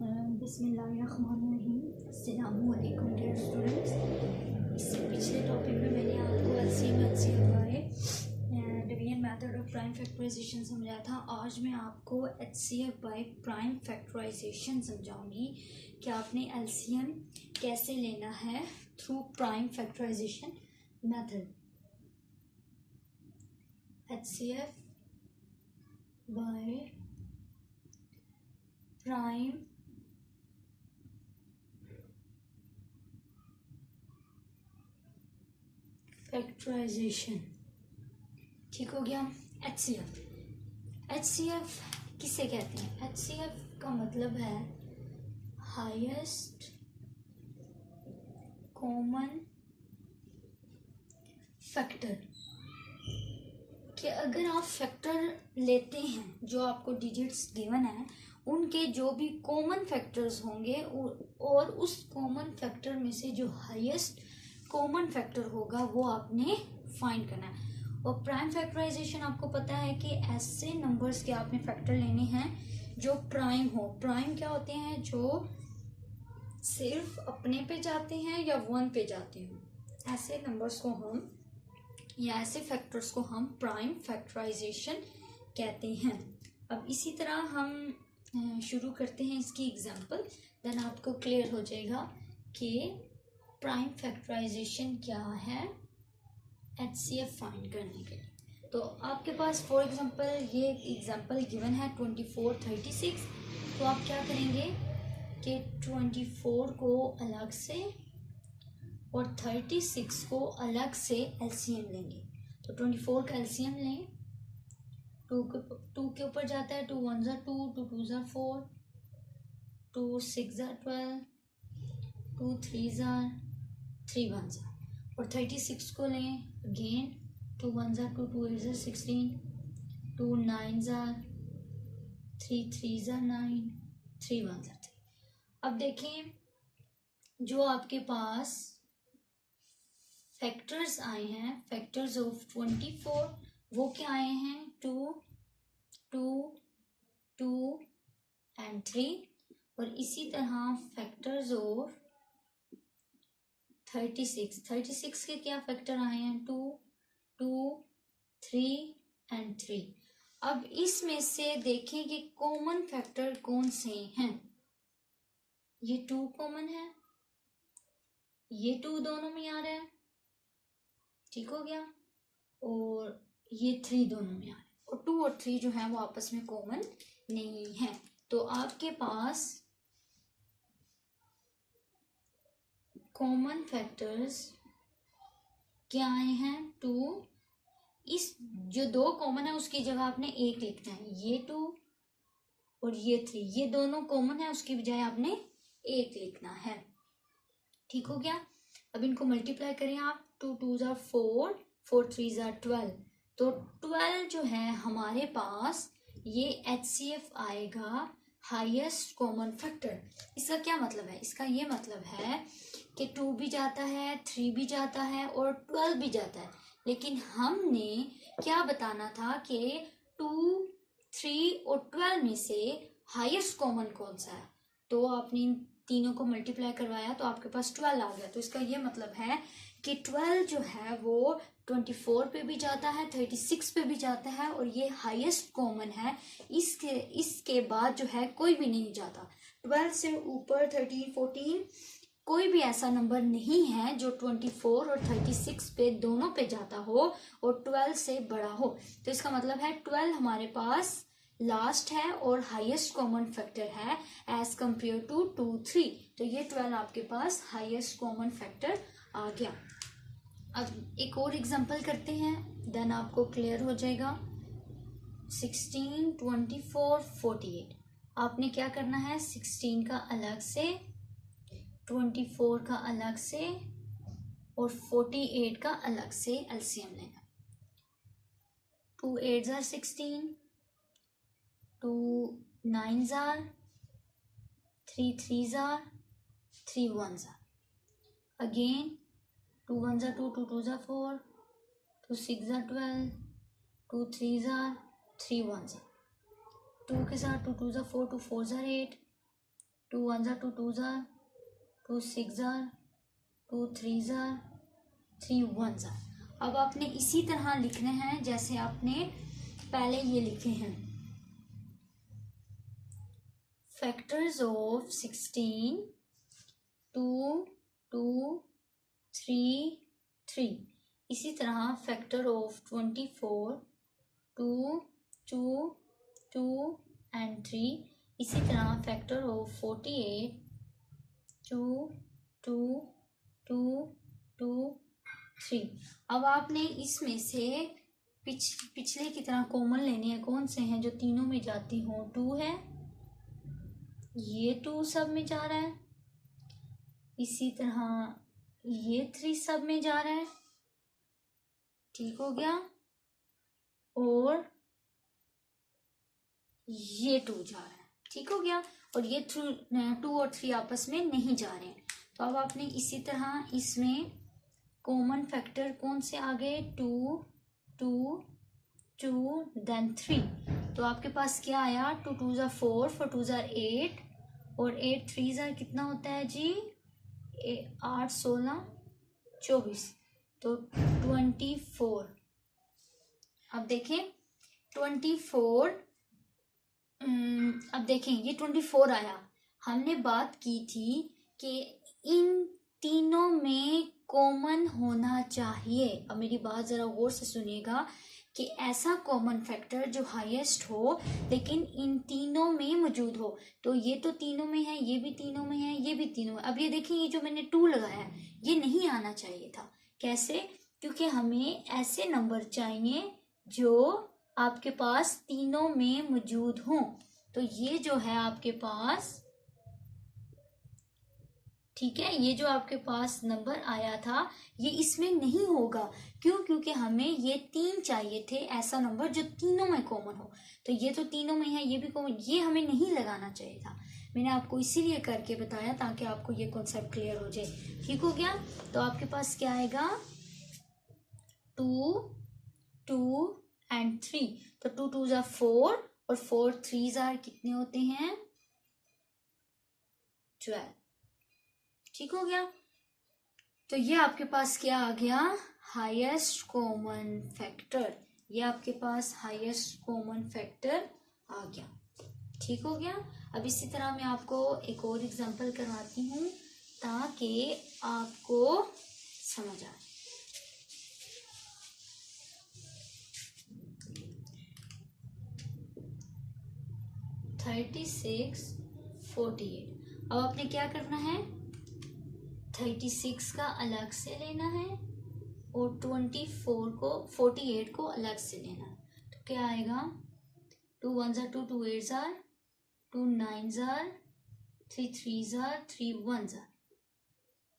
बिस्मिल्लाहिर्रहमानिर्रहीम। अस्सलामुअलैकुम dear students. इससे पिछले टॉपिक में मैंने आपको LCM division method of prime factorisation समझाया था। आज मैं आपको एचसीएफ बाय प्राइम फैक्टराइजेशन समझाऊंगी कि आपने एलसीएम कैसे लेना है through prime factorisation method. HCF by prime factorisation, ठीक हो गया। एचसीएफ किसे कहते हैं? एचसीएफ का मतलब है हाईएस्ट कॉमन फैक्टर। कि अगर आप फैक्टर लेते हैं जो आपको डिजिट्स गिवन है, उनके जो भी कॉमन फैक्टर्स होंगे और उस कॉमन फैक्टर में से जो हाईएस्ट कॉमन फैक्टर होगा वो आपने फाइंड करना है। और प्राइम फैक्टराइजेशन आपको पता है कि ऐसे नंबर्स के आपने फैक्टर लेने हैं जो प्राइम हो। प्राइम क्या होते हैं? जो सिर्फ अपने पे जाते हैं या वन पे जाते हैं, ऐसे नंबर्स को हम या ऐसे फैक्टर्स को हम प्राइम फैक्टराइजेशन कहते हैं। अब इसी तरह हम शुरू करते हैं इसकी एग्जांपल, देन आपको क्लियर हो जाएगा कि प्राइम फैक्टराइजेशन क्या है एचसीएफ फाइंड करने के लिए। तो आपके पास फॉर एग्जांपल ये एग्जांपल गिवन है 2436। तो आप क्या करेंगे कि 24 को अलग से और 36 को अलग से एलसीएम लेंगे। तो 24 का एलसीएम लें, 2 के ऊपर जाता है, 2 1 2, 2 2 4, 2 6 12, 2 3 3 1 और 36 को लें अगेन, 2 1 2, 2 8 16, 2 9 3 3 9, 3 1 3। अब देखें जो आपके पास फैक्टर्स आए हैं, फैक्टर्स ऑफ 24, वो क्या आए हैं? 2 2 2 एंड 3। और इसी तरह फैक्टर्स ऑफ 36 के क्या फैक्टर आए हैं? 2 2 3 एंड 3। अब इसमें से देखें कि कॉमन फैक्टर कौन से हैं। ये 2 कॉमन है, ये 2 दोनों में आ रहा है, ठीक हो गया। और ये 3 दोनों में आ रहा है, और 2 और 3 जो है वो आपस में कॉमन नहीं है। तो आपके पास कॉमन फैक्टर्स क्या आए हैं? 2। इस जो 2 कॉमन है उसकी जगह आपने 1 लिखना है। ये 2 और ये 3, ये दोनों कॉमन है, उसकी बजाय आपने 1 लिखना है, ठीक हो गया। अब इनको मल्टीप्लाई करें आप, 2 2 4, 4 3 12। तो 12 जो है हमारे पास ये एचसीएफ आएगा हाईएस्ट कॉमन फैक्टर। इसका क्या मतलब है? इसका ये मतलब है कि 2 भी जाता है, 3 भी जाता है और 12 भी जाता है। लेकिन हमने क्या बताना था कि 2 3 और 12 में से हाईएस्ट कॉमन कौन सा है। तो आपने इन तीनों को मल्टीप्लाई करवाया तो आपके पास 12 आ गया। तो इसका ये मतलब है कि 12 जो है वो 24 पे भी जाता है, 36 पे भी जाता है, और ये हाईएस्ट कॉमन है। इसके बाद जो है कोई भी नहीं जाता। 12 से ऊपर 13 14 कोई भी ऐसा नंबर नहीं है जो 24 और 36 पे दोनों पे जाता हो और 12 से बड़ा हो। तो इसका मतलब है 12 हमारे पास लास्ट है और हाईएस्ट कॉमन फैक्टर है एज कंपेयर टू 2 3। तो ये 12 आपके पास हाईएस्ट कॉमन फैक्टर आ गया। अब एक और एग्जांपल करते हैं, देन आपको क्लियर हो जाएगा। 16 24 48। आपने क्या करना है? 16 का अलग से, 24 का अलग से और 48 का अलग से एलसीएम लेना। 2 8 16, 2 9 3 3 3 1 अगेन, 2 1 2, 2 2 4, 2 6 12, 2 3 3 1 2 के साथ 2 2 4, 2 4 8, 2 1 jar 2 2 jar 2 6 jar 2 3 jar 3 1 jar. अब आपने इसी तरह लिखने हैं जैसे आपने पहले ये लिखे हैं। Factors of 16 2 2 3 3। इसी तरह फैक्टर ऑफ 24 2 2 2 एंड 3। इसी तरह फैक्टर ऑफ 48 2 2 2 2 3। अब आपने इसमें से पिछले की तरह कॉमन लेने हैं। कौन से हैं जो तीनों में जाती हों? 2 है, ये 2 सब में जा रहा है, इसी तरह ये 3 सब में जा रहा है, ठीक हो गया, और ये 2 जा रहा है, ठीक हो गया, और ये 2 और 3 आपस में नहीं जा रहे हैं। तो अब आपने इसी तरह इसमें कॉमन फैक्टर कौन से आ गए? 2 2 2 देन 3। तो आपके पास क्या आया? 2 2 जार 4 4 2 जार 8 और 8 3 जार कितना होता है जी? 8 16 24, तो 24। अब देखें 24, अब देखें ये 24 आया। हमने बात की थी कि इन तीनों में कॉमन होना चाहिए। अब मेरी बात जरा गौर से सुनिएगा कि ऐसा कॉमन फैक्टर जो हाईएस्ट हो लेकिन इन तीनों में मौजूद हो। तो ये तो तीनों में है, ये भी तीनों में है, ये भी तीनों में। अब ये देखिए ये जो मैंने 2 लगाया है ये नहीं आना चाहिए था। कैसे? क्योंकि हमें ऐसे नंबर चाहिए जो आपके पास तीनों में मौजूद हों। तो ये जो है आपके पास, ठीक है, ये जो आपके पास नंबर आया था ये इसमें नहीं होगा। क्यों? क्योंकि हमें ये 3 चाहिए थे, ऐसा नंबर जो तीनों में कॉमन हो। तो ये तो तीनों में है, ये भी कॉमन, ये हमें नहीं लगाना चाहिए था। मैंने आपको इसीलिए करके बताया ताकि आपको ये कॉन्सेप्ट क्लियर हो जाए। ठीक हो गया? तो आपके पास क्या आएगा? 2 2 एंड 3। तो 2 2 जार 4 और 4 3 जार कितने होते हैं? 12। ठीक हो गया? तो ये आपके पास क्या आ गया? Highest common factor. ये आपके पास हाईएस्ट कॉमन फैक्टर आ गया। ठीक हो गया? अब इसी तरह मैं आपको एक और एग्जांपल करवाती हूँ ताकि आपको समझ आए। थर्टी 48। अब आपने क्या करना है? 36 का अलग से लेना है और 48 को अलग से लेना है। तो क्या आएगा? 2 1 jar 2 2 8 jar 2 9 jar 3 3 jar 3 1 jar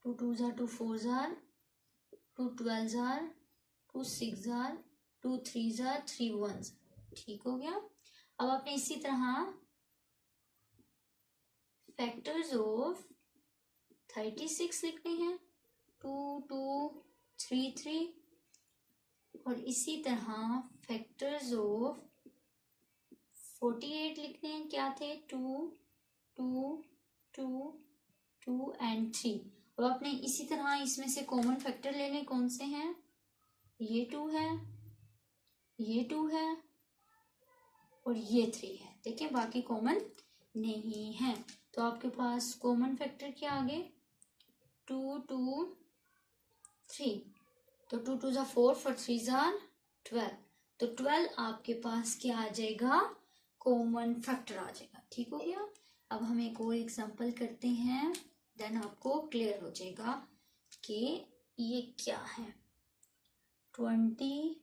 2 2 jar 2 4 jar 2 12 jar 2 6 jar 2 3 jar 3 1 jar. ठीक हो गया? अब आपने इसी तरह फैक्टर्स ऑफ 36 लिखने हैं, 2 2 3 3, और इसी तरह फैक्टर्स ऑफ 48 लिखने हैं। क्या थे? 2 2 2 2 एंड 3। और आपने इसी तरह इसमें से कॉमन फैक्टर लेने। कौन से हैं? ये 2 है, ये 2 है और ये 3 है। देखिए बाकी कॉमन नहीं है। तो आपके पास कॉमन फैक्टर क्या आ गए? 2 2 3। तो 2 2 जार 4 4 3 जार 12। तो 12 आपके पास क्या आ जाएगा? कॉमन फैक्टर आ जाएगा। ठीक हो गया? अब हम एक और एग्जांपल करते हैं, देन आपको क्लियर हो जाएगा कि ये क्या है। 20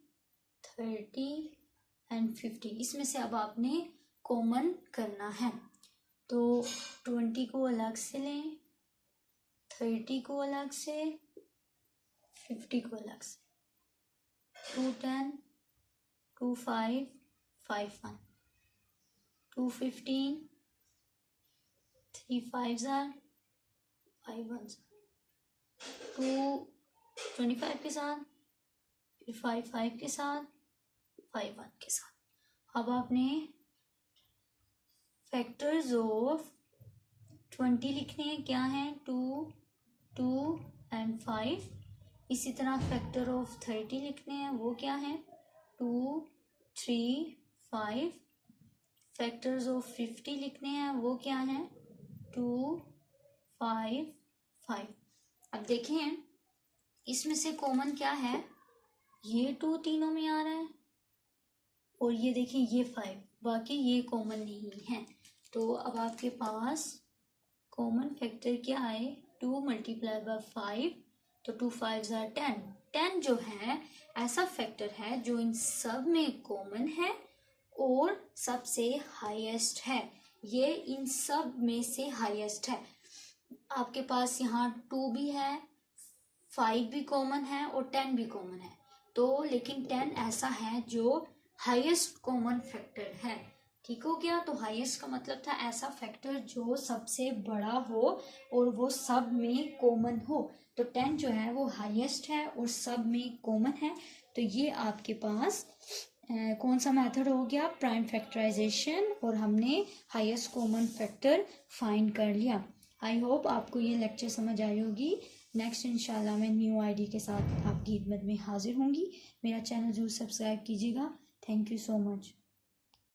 30 एंड 50, इसमें से अब आपने कॉमन करना है। तो 20 को अलग से लें, 30 को अलग से, 50 को अलग से। 2 10 2 5 5 1 2 15 3 5 जार 5 1 जार 2 25 के साथ, फिर 5 5 के साथ, 5 1 के साथ। अब आपने फैक्टर्स ऑफ 20 लिखने हैं, क्या है 2 2 एंड 5। इसी तरह फैक्टर ऑफ 30 लिखने हैं, वो क्या है 2 3 5। फैक्टर्स ऑफ 50 लिखने हैं, वो क्या है 2 5 5। अब देखें इसमें से कॉमन क्या है, ये 2 तीनों में आ रहा है और ये देखिए ये 5, बाकी ये कॉमन नहीं है। तो अब आपके पास कॉमन फैक्टर क्या आए 2 मल्टीप्लाई बाय 5, तो 2 5 आर 10। 10 जो है ऐसा फैक्टर है जो इन सब में कॉमन है और सबसे हाईएस्ट है, ये इन सब में से हाईएस्ट है। आपके पास यहाँ 2 भी है, 5 भी कॉमन है और 10 भी कॉमन है, तो लेकिन 10 ऐसा है जो हाईएस्ट कॉमन फैक्टर है। ठीक हो गया, तो हाईएस्ट का मतलब था ऐसा फैक्टर जो सबसे बड़ा हो और वो सब में कॉमन हो। तो 10 जो है वो हाईएस्ट है और सब में कॉमन है। तो ये आपके पास कौन सा मेथड हो गया, प्राइम फैक्टराइजेशन, और हमने हाईएस्ट कॉमन फैक्टर फाइंड कर लिया। आई होप आपको ये लेक्चर समझ आई होगी। नेक्स्ट इंशाल्लाह मैं न्यू आईडी के साथ आपकी खिदमत में हाजिर होंगी। मेरा चैनल जरूर सब्सक्राइब कीजिएगा। Thank you so much.